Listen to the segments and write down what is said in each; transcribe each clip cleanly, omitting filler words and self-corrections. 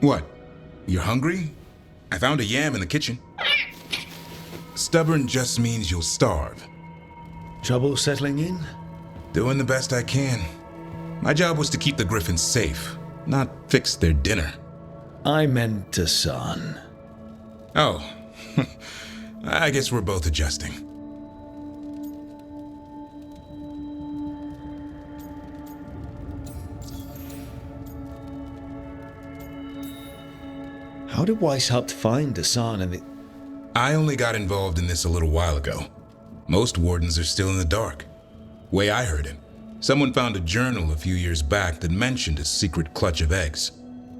What? You're hungry? I found a yam in the kitchen. Stubborn just means you'll starve. Trouble settling in? Doing the best I can. My job was to keep the griffins safe, not fix their dinner. I meant a son. Oh, I guess we're both adjusting. How did Weishaupt find Hassan and the... I only got involved in this a little while ago. Most wardens are still in the dark. Way I heard it, someone found a journal a few years back that mentioned a secret clutch of eggs.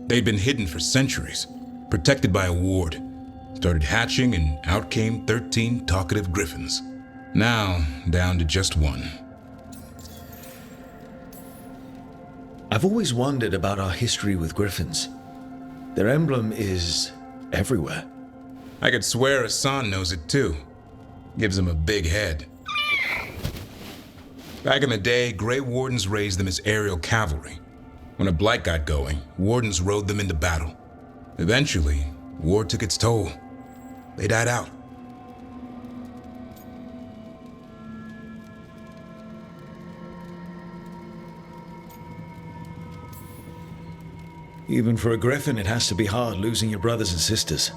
They'd been hidden for centuries, protected by a ward. Started hatching and out came 13 talkative griffins. Now, down to just one. I've always wondered about our history with griffins. Their emblem is everywhere. I could swear Hassan knows it too. Gives him a big head. Back in the day, Grey Wardens raised them as aerial cavalry. When a blight got going, Wardens rode them into battle. Eventually, war took its toll. They died out. Even for a griffin, it has to be hard losing your brothers and sisters.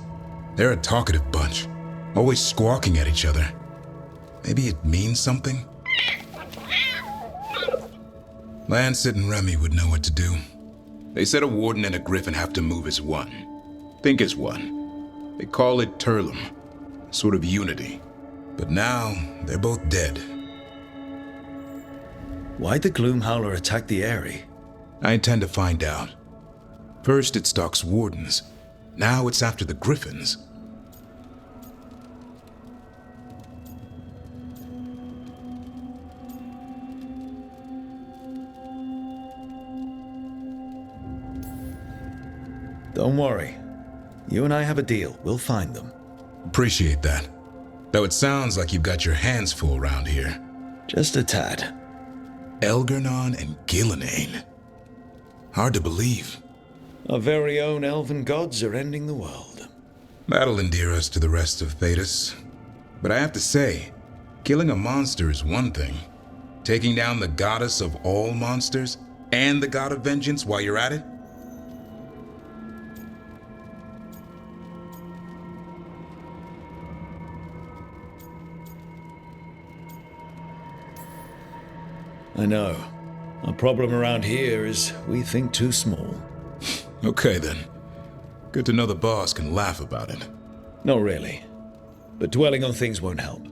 They're a talkative bunch, always squawking at each other. Maybe it means something? Lancet and Remy would know what to do. They said a warden and a griffin have to move as one. Think as one. They call it Turlum, sort of unity. But now, they're both dead. Why'd the Gloomhowler attack the Eyrie? I intend to find out. First it stalks wardens. Now it's after the griffins. Don't worry. You and I have a deal. We'll find them. Appreciate that. Though it sounds like you've got your hands full around here. Just a tad. Elgernon and Gillenane. Hard to believe. Our very own elven gods are ending the world. That'll endear us to the rest of Thedas. But I have to say, killing a monster is one thing. Taking down the goddess of all monsters and the god of vengeance while you're at it? I know. Our problem around here is we think too small. Okay then. Good to know the boss can laugh about it. Not really. But dwelling on things won't help.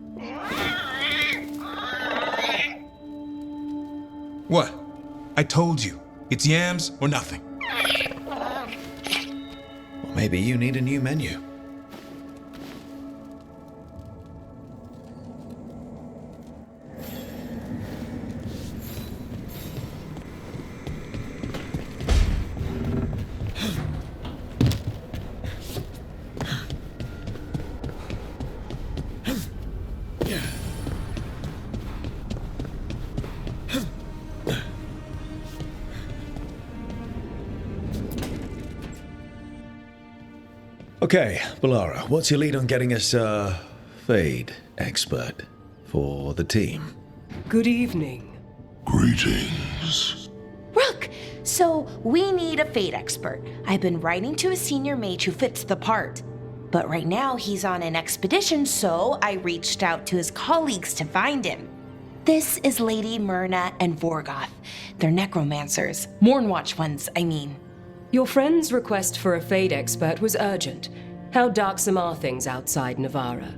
What? I told you. It's yams or nothing. Or maybe you need a new menu. Okay, Balara, what's your lead on getting us a Fade expert for the team? Good evening. Greetings. Rook! So, we need a Fade expert. I've been writing to a senior mage who fits the part. But right now, he's on an expedition, so I reached out to his colleagues to find him. This is Lady Myrna and Vorgoth. They're necromancers. Mournwatch ones, I mean. Your friend's request for a Fade expert was urgent. How darksome are things outside Navarra?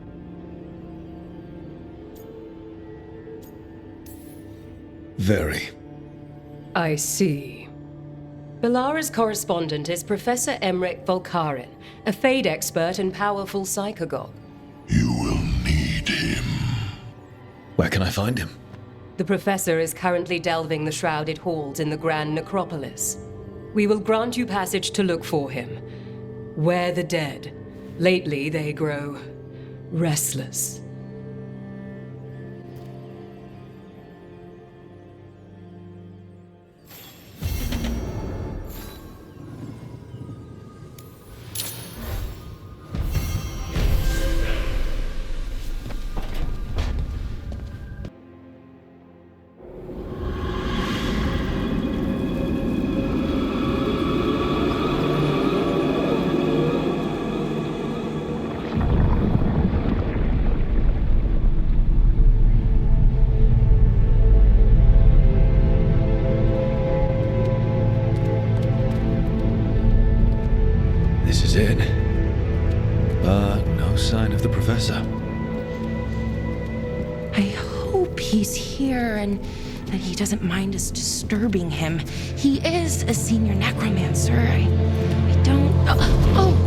Very. I see. Balara's correspondent is Professor Emric Volkarin, a Fade expert and powerful psychagogue. You will need him. Where can I find him? The professor is currently delving the shrouded halls in the Grand Necropolis. We will grant you passage to look for him. Where the dead. Lately they grow restless. this is it. But no sign of the professor. I hope he's here and that he doesn't mind us disturbing him. He is a senior necromancer. I don't... Oh!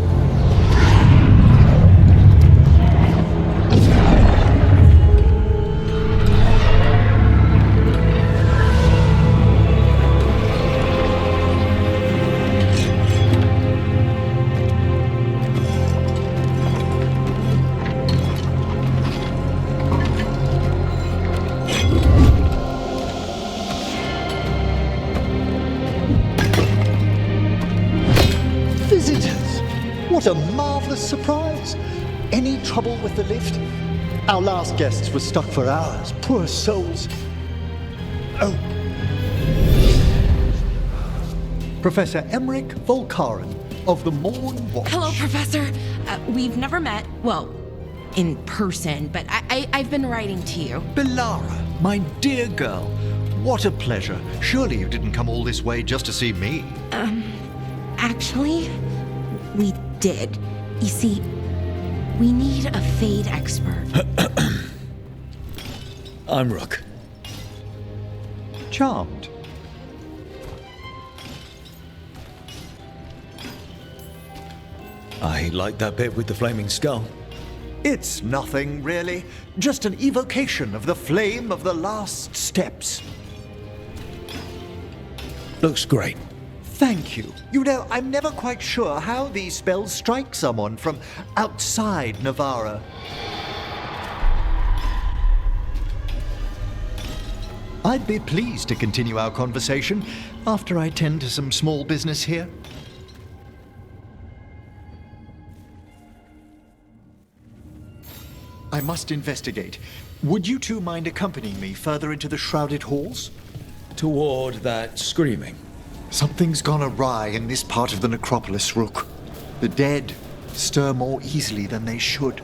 What a marvelous surprise! Any trouble with the lift? Our last guests were stuck for hours. Poor souls. Oh. Professor Emmerich Volkaren of the Morn Watch. Hello, Professor. We've never met, well, in person, but I've been writing to you. Belara, my dear girl. What a pleasure. Surely you didn't come all this way just to see me. Actually, we did. You see, we need a fade expert. I'm Rook. Charmed. I like that bit with the flaming skull. It's nothing, really. Just an evocation of the flame of the last steps. Looks great. Thank you. You know, I'm never quite sure how these spells strike someone from outside Navarra. I'd be pleased to continue our conversation after I tend to some small business here. I must investigate. Would you two mind accompanying me further into the shrouded halls? Toward that screaming. Something's gone awry in this part of the necropolis, Rook. The dead stir more easily than they should.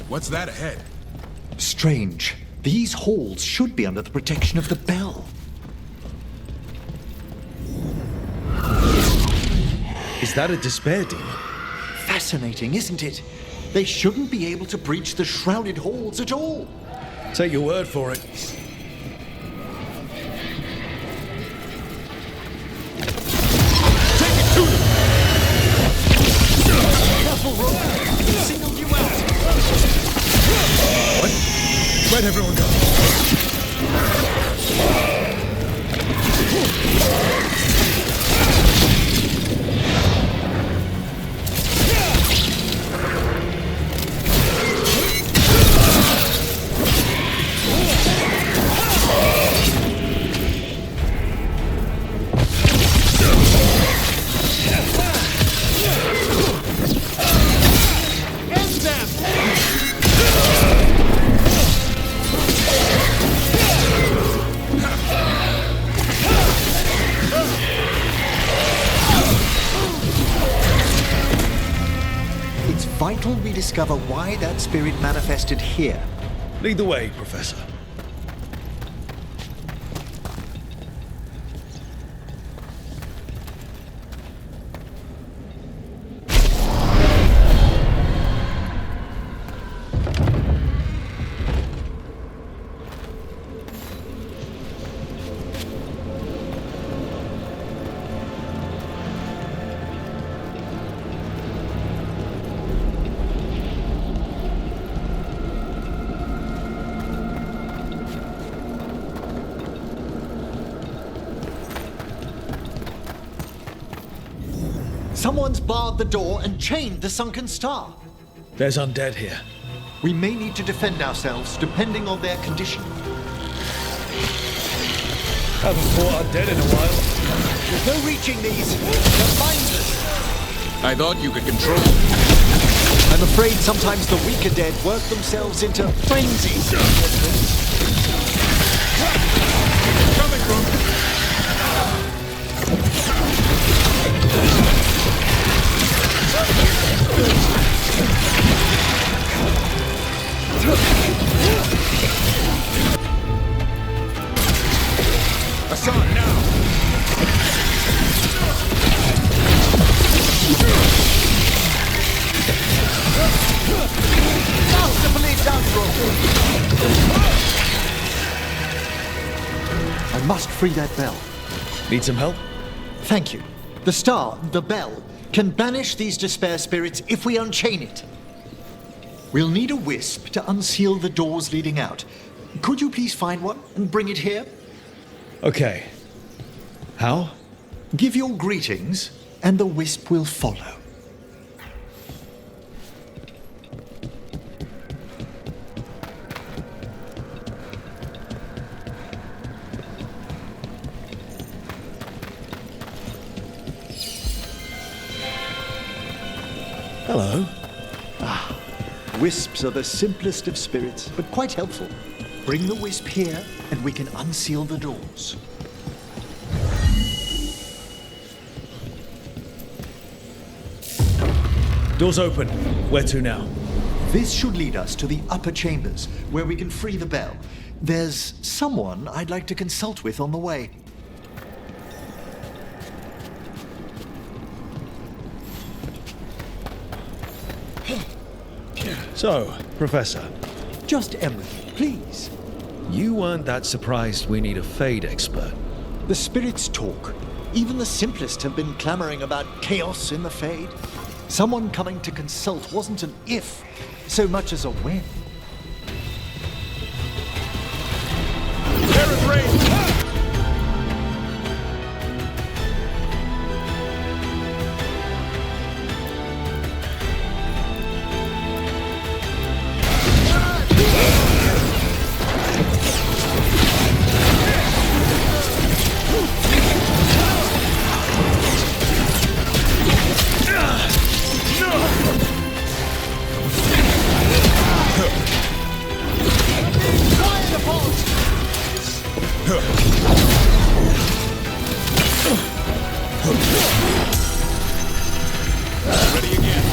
What's that ahead? Strange. These halls should be under the protection of the bell. Is that a despair demon? Fascinating, isn't it? They shouldn't be able to breach the shrouded halls at all. Take your word for it. Take it to them! Careful, Rook! He singled you out! What? Where'd everyone go? Vital we discover why that spirit manifested here. Lead the way, Professor. Someone's barred the door and chained the sunken star. There's undead here. We may need to defend ourselves depending on their condition. Haven't fought undead in a while. There's no reaching these. They're mindless. I thought you could control them. I'm afraid sometimes the weaker dead work themselves into frenzies. Coming from. I must free that bell. Need some help? Thank you. The star, the bell, can banish these despair spirits if we unchain it. We'll need a wisp to unseal the doors leading out. Could you please find one and bring it here? Okay. How? Give your greetings, and the wisp will follow. Hello. Wisps are the simplest of spirits, but quite helpful. Bring the wisp here, and we can unseal the doors. Doors open. Where to now? This should lead us to the upper chambers, where we can free the bell. There's someone I'd like to consult with on the way. So, Professor, Just Emery, please. you weren't that surprised we need a Fade expert. The spirits talk. Even the simplest have been clamoring about chaos in the Fade. Someone coming to consult wasn't an if, so much as a when. There is rain! Ready again.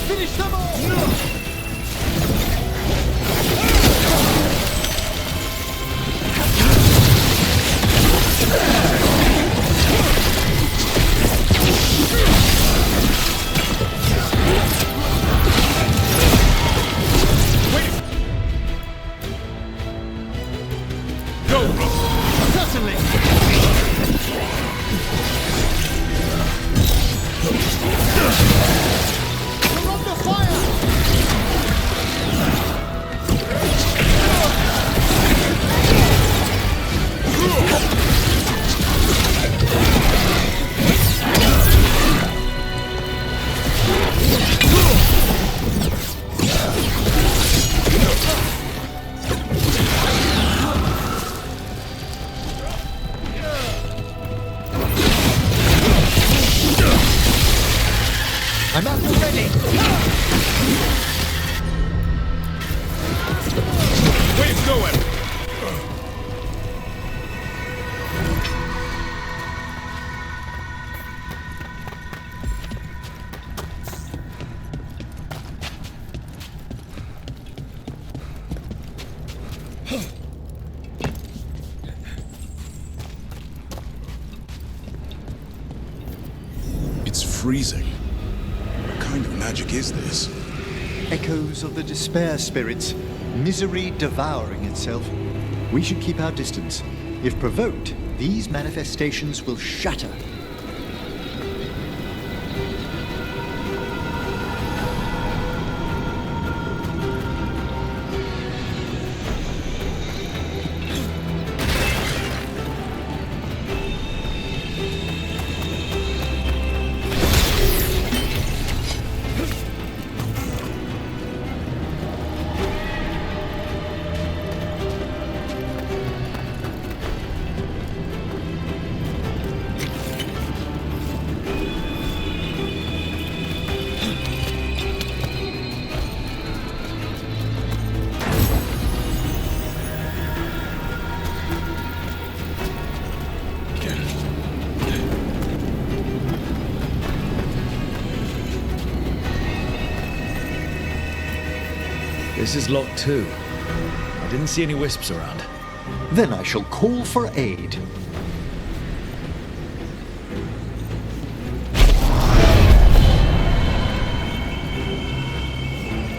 Finish them all! Certainly! We're under fire! I'm up and ready! Wave's going! It's freezing. What kind of magic is this? Echoes of the despair spirits, misery devouring itself. We should keep our distance. If provoked, these manifestations will shatter. This is locked too. I didn't see any wisps around. Then I shall call for aid.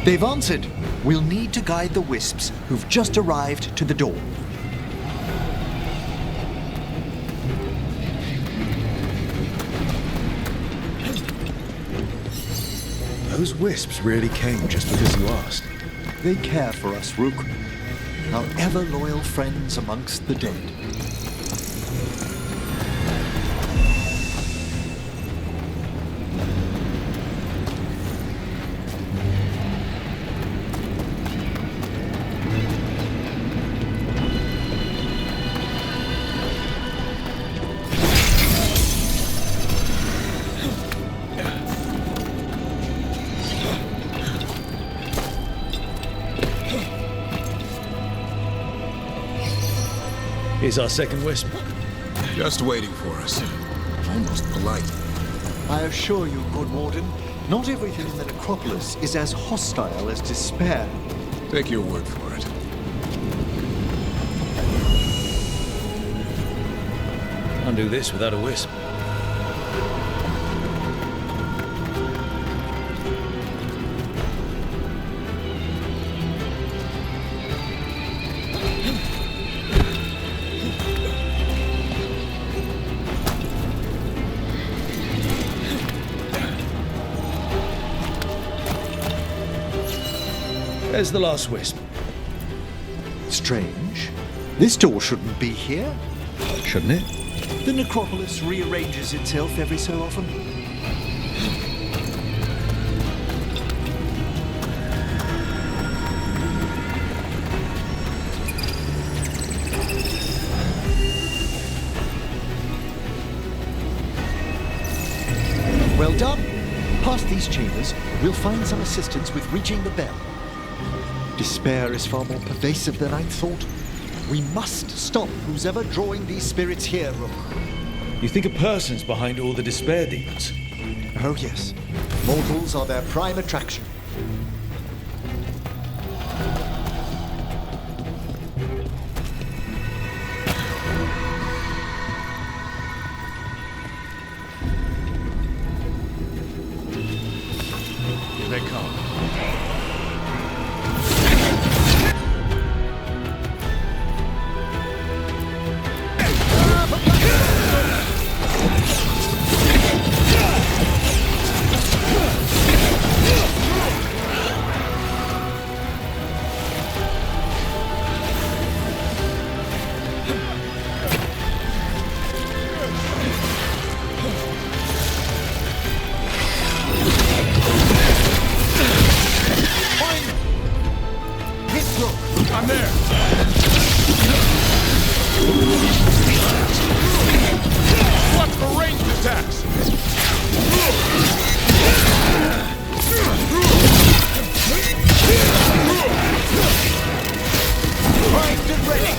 They've answered. We'll need to guide the wisps who've just arrived to the door. Those wisps really came just because you asked. They care for us, Rook. Our ever-loyal friends amongst the dead. Here's our second wisp. Just waiting for us. Almost polite. I assure you, Good Warden, not everything in the necropolis is as hostile as despair. Take your word for it. Can't do this without a wisp. There's the last wisp. Strange. This door shouldn't be here. Shouldn't it? The necropolis rearranges itself every so often. Well done. Past these chambers, we'll find some assistance with reaching the bell. Despair is far more pervasive than I'd thought. We must stop who's ever drawing these spirits here, Rook. You think a person's behind all the despair demons? Oh yes. Mortals are their prime attraction. Here they come. I'm there! Watch for ranged attacks! Primed and ready!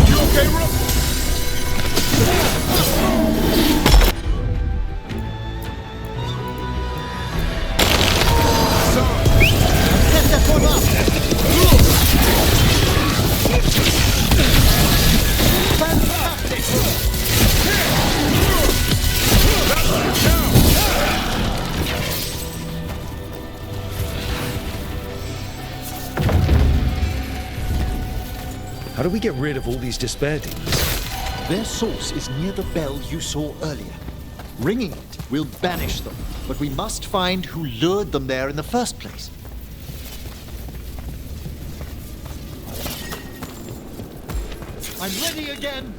You okay, Rook? Set that one up! Fantastic! How do we get rid of all these despair demons? Their source is near the bell you saw earlier. Ringing it will banish them, but we must find who lured them there in the first place. I'm ready again!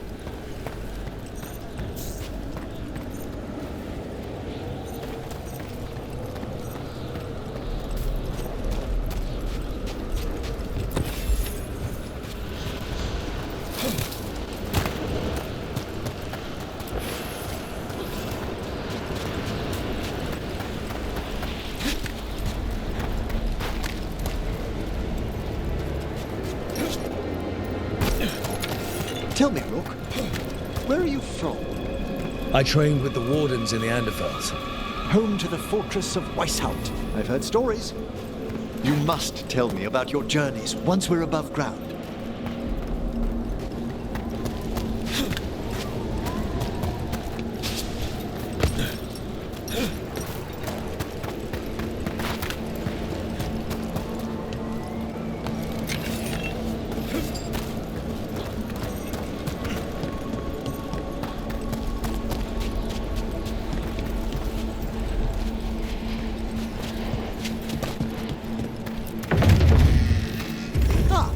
Tell me, Rook, where are you from? I trained with the wardens in the Anderfels. Home to the fortress of Weishaupt. I've heard stories. You must tell me about your journeys once we're above ground.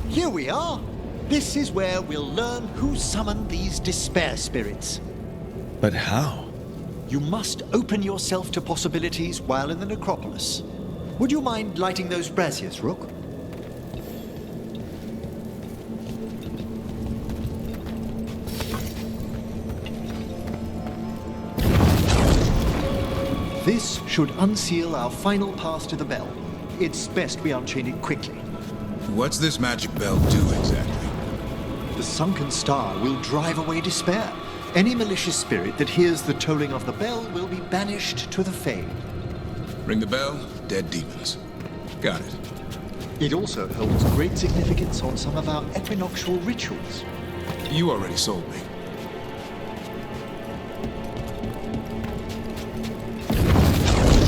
Here we are. This is where we'll learn who summoned these despair spirits. But how? You must open yourself to possibilities while in the necropolis. Would you mind lighting those braziers, Rook? This should unseal our final pass to the bell. It's best we unchain it quickly. What's this magic bell do exactly? The sunken star will drive away despair. Any malicious spirit that hears the tolling of the bell will be banished to the Fade. Ring the bell, dead demons. Got it. It also holds great significance on some of our equinoctial rituals. You already sold me.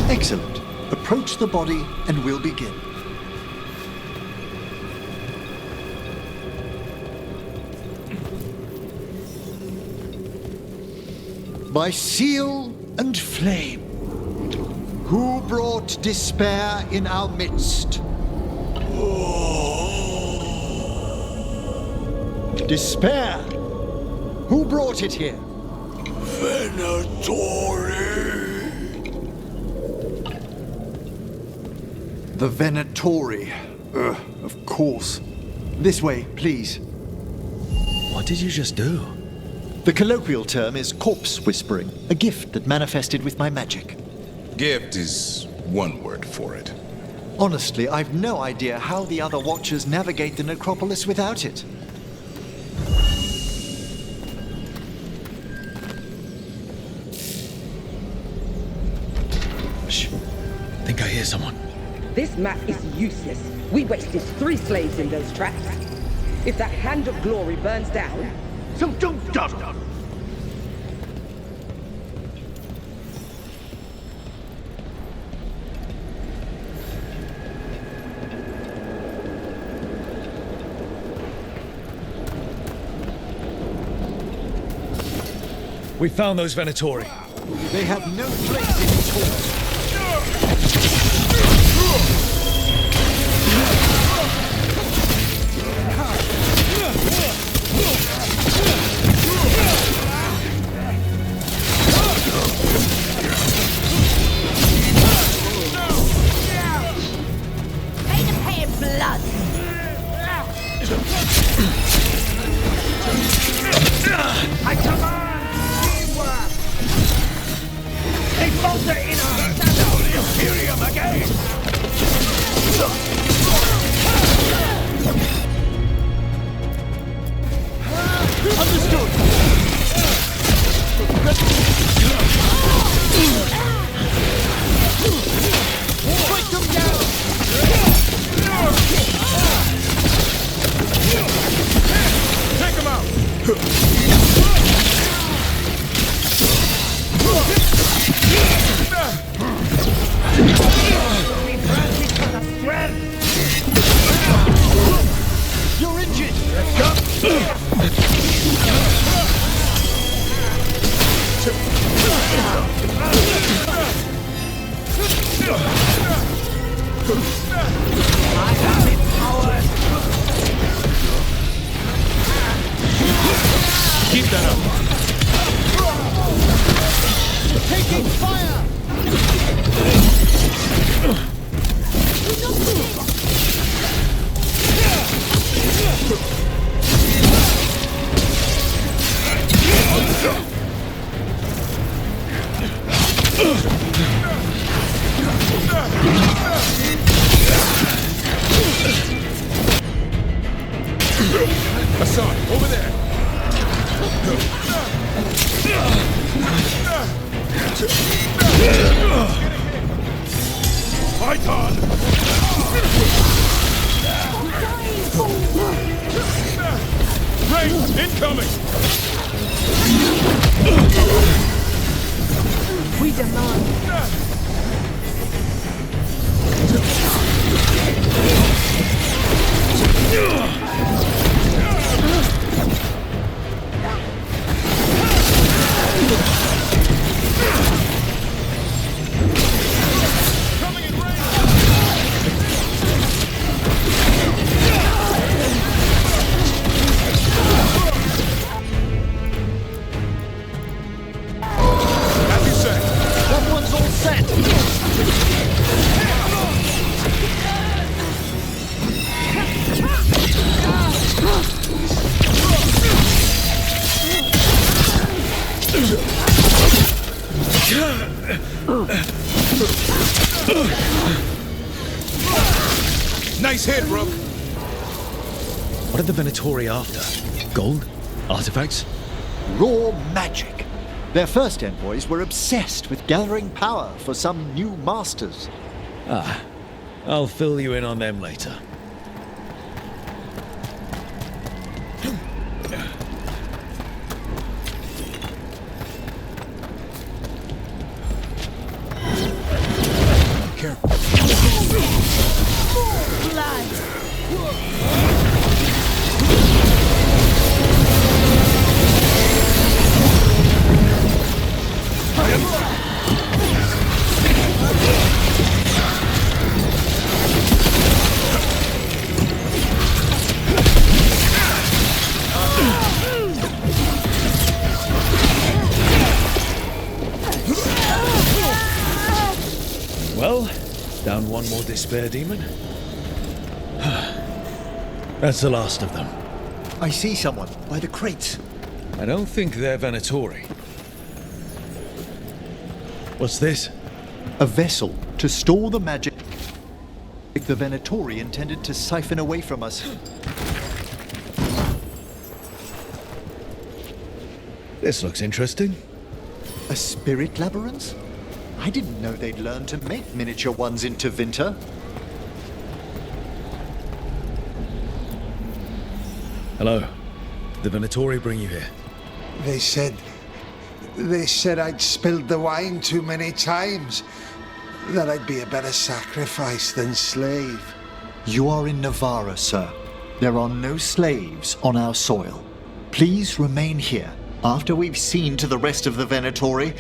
Excellent. Approach the body and we'll begin. By seal and flame, who brought despair in our midst? Despair! Who brought it here? The Venatori. Of course. This way, please. What did you just do? The colloquial term is corpse whispering, a gift that manifested with my magic. Gift is one word for it. Honestly, I've no idea how the other Watchers navigate the necropolis without it. Shh. Think I hear someone. This map is useless. We wasted 3 slaves in those traps. If that Hand of Glory burns down, so don't dawdle. We found those Venatori. They have no place in this hall. Pay to pay in blood. I command teamwork! They falter in our shadow! Imperium again! Understood! Break them down! Take him out! You're injured! Keep that up. Taking fire! Hassan, over there. Python! Rain incoming! We demand. Nice hit, Rook. What are the Venatori after? Gold? Artifacts? Raw magic. Their first envoys were obsessed with gathering power for some new masters. Ah, I'll fill you in on them later. Careful. Well, down one more despair demon. That's the last of them. I see someone by the crates. I don't think they're Venatori. What's this? A vessel to store the magic the Venatori intended to siphon away from us. This looks interesting. A spirit labyrinth? I didn't know they'd learn to make miniature ones into Vinter. Hello. Did the Venatori bring you here? They said I'd spilled the wine too many times. That I'd be a better sacrifice than slave. You are in Navarra, sir. There are no slaves on our soil. Please remain here. After we've seen to the rest of the Venatori,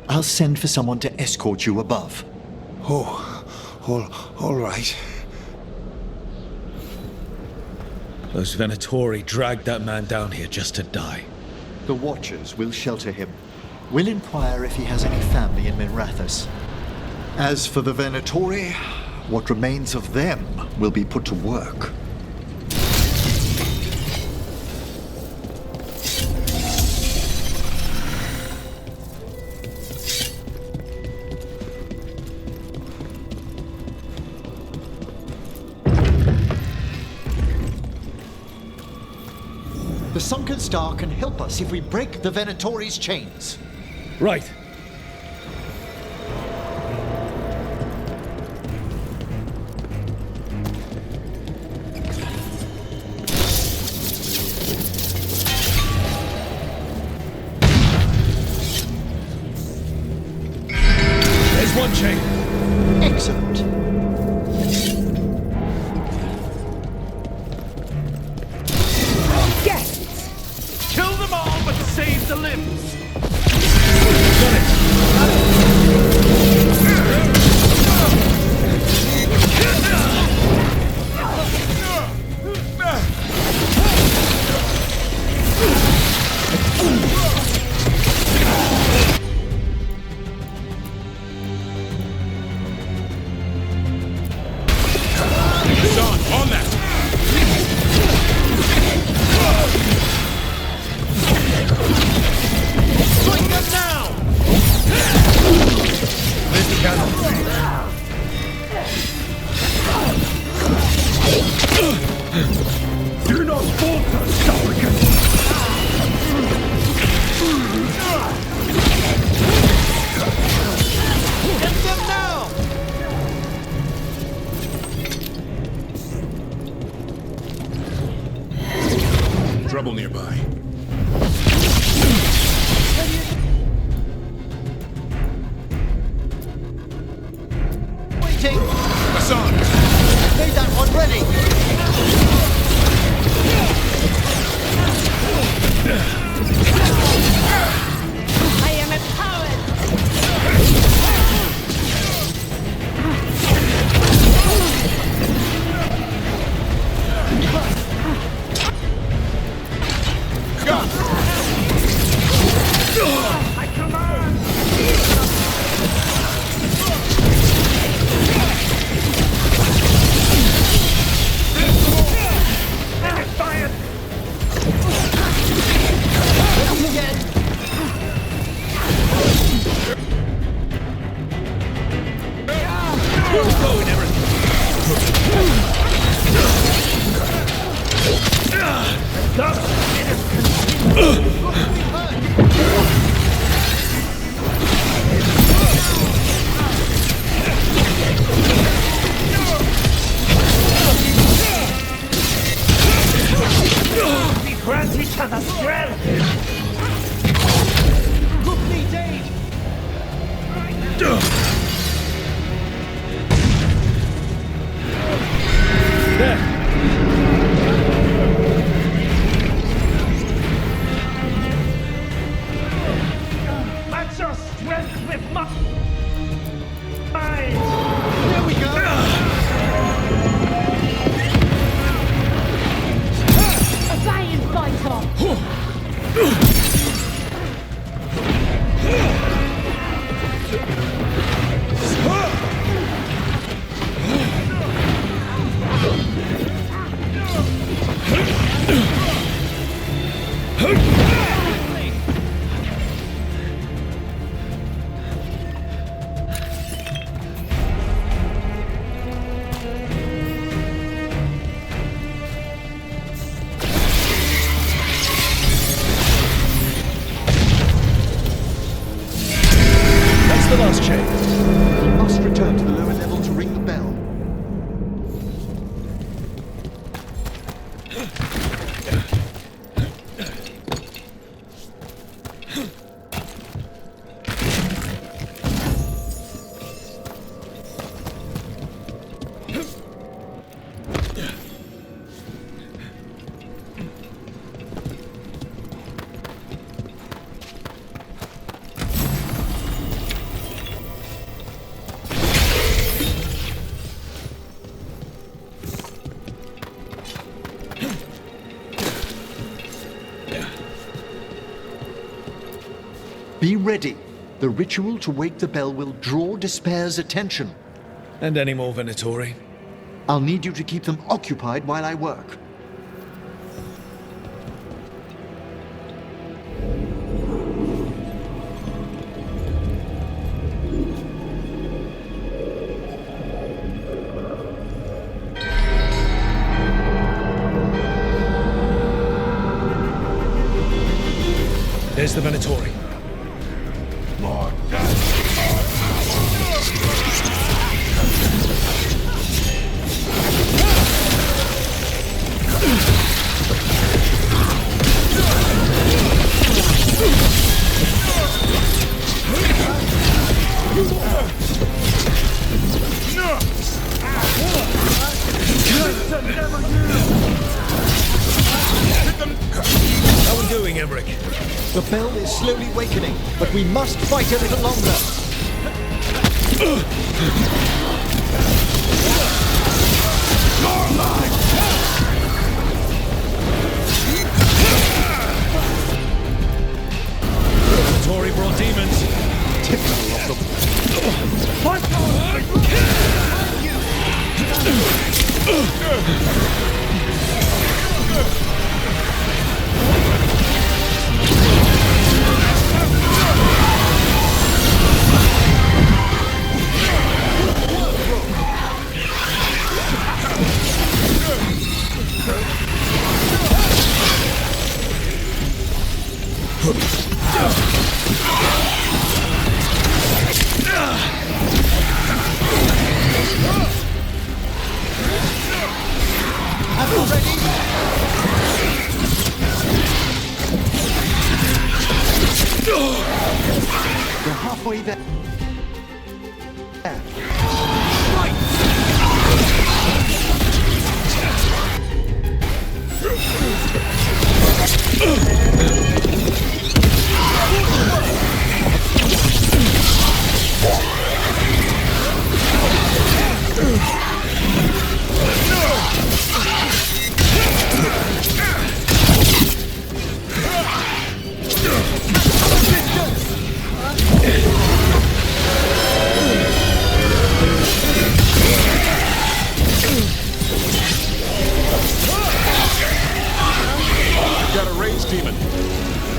I'll send for someone to escort you above. All right. Those Venatori dragged that man down here just to die. The Watchers will shelter him. We'll inquire if he has any family in Minrathous. As for the Venatori, what remains of them will be put to work. The Sunken Star can help us if we break the Venatori's chains. Right. There's one chain. Excellent. Kill them all, but save the limbs! On that! Strike I am empowered! I command! Defiant! We grant each other strength! Look me, Dave! Match your strength with mine! There we go! A valiant fighter! That's the last chain. We must return to the lower level to ring the bell. Be ready. The ritual to wake the bell will draw Despair's attention. And any more Venatori? I'll need you to keep them occupied while I work. There's the Venatori. How are we doing, Emmerich? The bell is slowly wakening, but we must fight a little longer. Venatori brought demons. Typical of them. We're halfway there.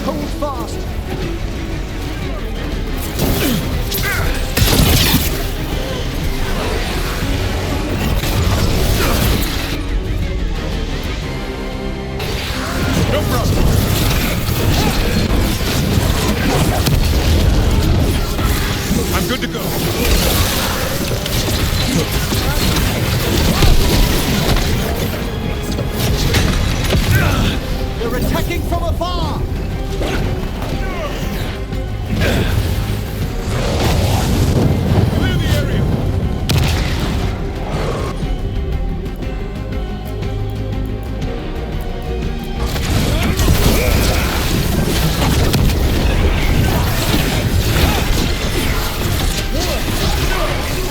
Hold fast! No problem. I'm good to go. They're attacking from afar! Clear the area.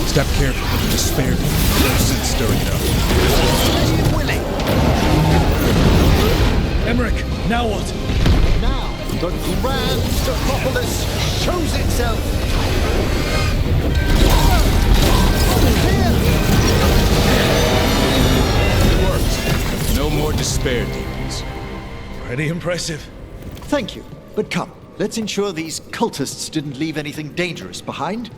Step careful. Despair. Sit stirring it up. Willing! Emmerich, now what? Now, the grand necropolis shows itself! It works. No more despair demons. Pretty impressive. Thank you, but come, let's ensure these cultists didn't leave anything dangerous behind.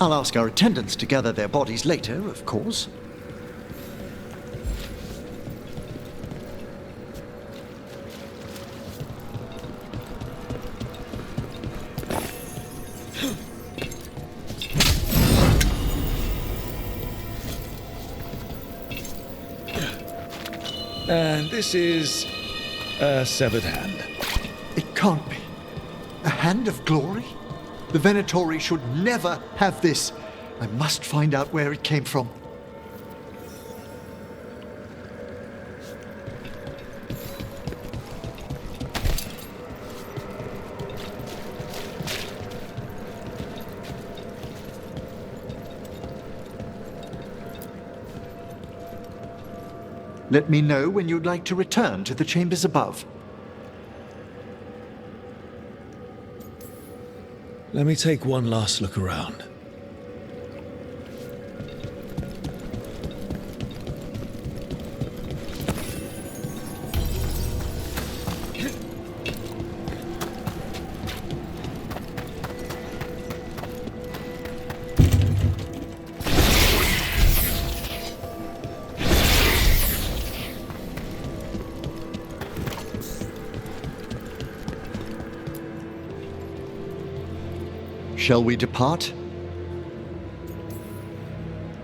I'll ask our attendants to gather their bodies later, of course. And this is a severed hand. It can't be. A hand of glory? The Venatori should never have this. I must find out where it came from. Let me know when you'd like to return to the chambers above. Let me take one last look around. Shall we depart?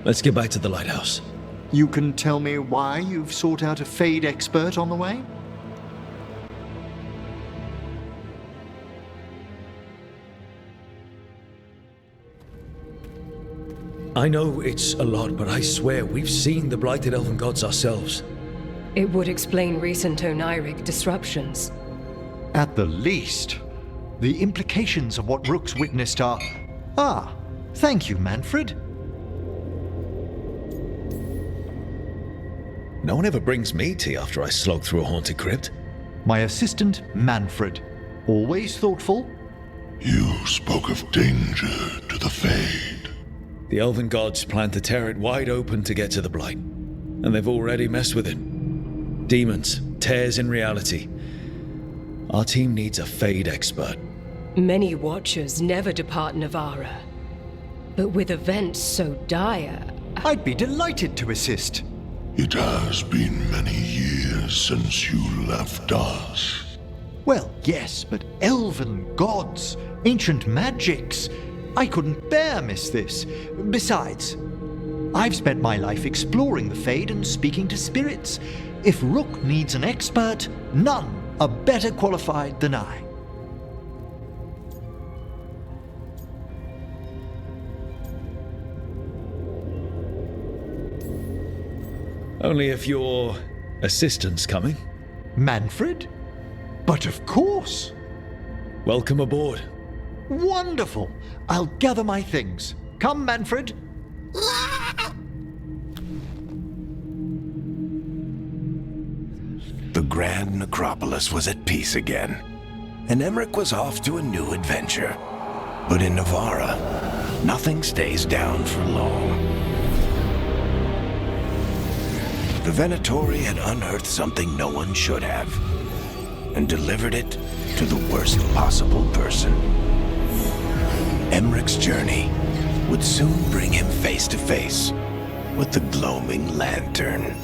Let's get back to the lighthouse. You can tell me why you've sought out a Fade expert on the way? I know it's a lot, but I swear we've seen the blighted elven gods ourselves. It would explain recent oniric disruptions. At the least, the implications of what Rook's witnessed are... Ah, thank you, Manfred. No one ever brings me tea after I slog through a haunted crypt. My assistant, Manfred. Always thoughtful. You spoke of danger to the Fade. The elven gods plan to tear it wide open to get to the blight, and they've already messed with it. Demons, tears in reality. Our team needs a Fade expert. Many Watchers never depart Navara. But with events so dire... I'd be delighted to assist. It has been many years since you left us. Well, yes, but elven gods, ancient magics. I couldn't bear miss this. Besides, I've spent my life exploring the Fade and speaking to spirits. If Rook needs an expert, none are better qualified than I. Only if your assistant's coming. Manfred? But of course. Welcome aboard. Wonderful. I'll gather my things. Come, Manfred. The grand necropolis was at peace again, and Emmerich was off to a new adventure. But in Navara, nothing stays down for long. The Venatori had unearthed something no one should have. and delivered it to the worst possible person. Emmeric's journey would soon bring him face to face with the gloaming lantern.